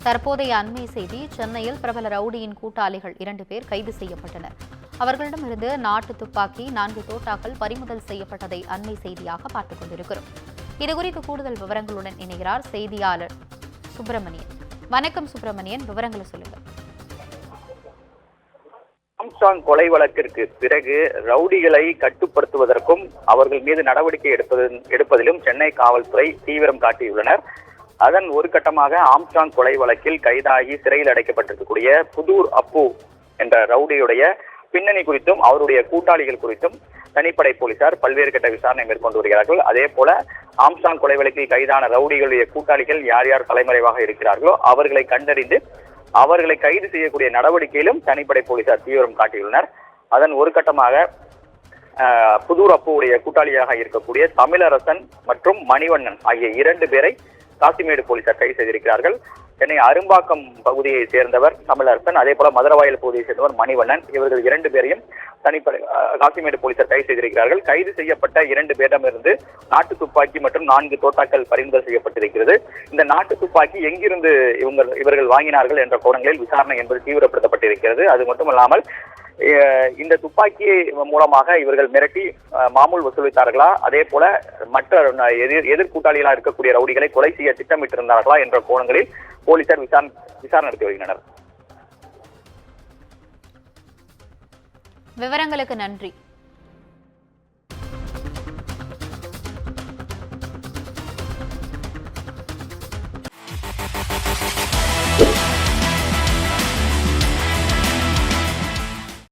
தற்போதைய அண்மை செய்தி: சென்னையில் பிரபல ரவுடியின் கூட்டாளிகள் 2 பேர் கைது செய்யப்பட்டனர். அவர்களிடமிருந்து நாட்டு துப்பாக்கி, 4 தோட்டாக்கள் பறிமுதல் செய்யப்பட்டதை அண்மை செய்தியாக பார்த்துக் கொண்டிருக்கிறோம். இதுகுறித்து கூடுதல் விவரங்களுடன் இணைகிறார் செய்தியாளர் சுப்பிரமணியன். வணக்கம் சுப்பிரமணியன், விவரங்களை சொல்லுங்கள். ஆம்ஸ்ட்ராங் கொலை வழக்கிற்கு பிறகு ரவுடிகளை கட்டுப்படுத்துவதற்கும் அவர்கள் மீது நடவடிக்கை எடுப்பதிலும் சென்னை காவல்துறை தீவிரம் காட்டியுள்ளனர். அதன் ஒரு கட்டமாக ஆம்ஸ்ட்ராங் கொலை வழக்கில் கைதாகி சிறையில் அடைக்கப்பட்டிருக்கக்கூடிய புதூர் அப்பு என்ற ரவுடியுடைய பின்னணி குறித்தும் அவருடைய கூட்டாளிகள் குறித்தும் தனிப்படை போலீசார் பல்வேறு கட்ட விசாரணை மேற்கொண்டு வருகிறார்கள். அதே போல ஆம்ஸ்ட்ராங் கொலை வழக்கில் கைதான ரவுடிகளுடைய கூட்டாளிகள் யார் யார் தலைமறைவாக இருக்கிறார்களோ அவர்களை கண்டறிந்து அவர்களை கைது செய்யக்கூடிய நடவடிக்கையிலும் தனிப்படை போலீசார் தீவிரம் காட்டியுள்ளனர். அதன் ஒரு கட்டமாக புதூர் அப்புவுடைய கூட்டாளியாக இருக்கக்கூடிய தமிழரசன் மற்றும் மணிவண்ணன் ஆகிய 2 பேரை காசிமேடு போலீசார் கைது செய்திருக்கிறார்கள். சென்னை அரும்பாக்கம் பகுதியை சேர்ந்தவர் தமிழரசன், அதே போல மதுரவாயல் பகுதியை சேர்ந்தவர் மணிவண்ணன். இவர்கள் 2 பேரையும் தனிப்படை காசிமேடு போலீசார் கைது செய்திருக்கிறார்கள். கைது செய்யப்பட்ட 2 பேரிடமிருந்து நாட்டு துப்பாக்கி மற்றும் 4 தோட்டாக்கள் பறிமுதல் செய்யப்பட்டிருக்கிறது. இந்த நாட்டு துப்பாக்கி எங்கிருந்து இவர்கள் வாங்கினார்கள் என்ற கோணங்களில் விசாரணை என்பது தீவிரப்படுத்தப்பட்டிருக்கிறது. அது மட்டுமல்லாமல் இந்த துப்பாக்கி மூலமாக இவர்கள் மிரட்டி மாமூல் வசூலித்தார்களா, அதே போல மற்ற எதிர்கூட்டாளிகளாக இருக்கக்கூடிய ரவுடிகளை கொலை செய்ய திட்டமிட்டிருந்தார்களா என்ற கோணங்களில் போலீசார் விசாரணை நடத்தி வருகின்றனர். விவரங்களுக்கு நன்றி.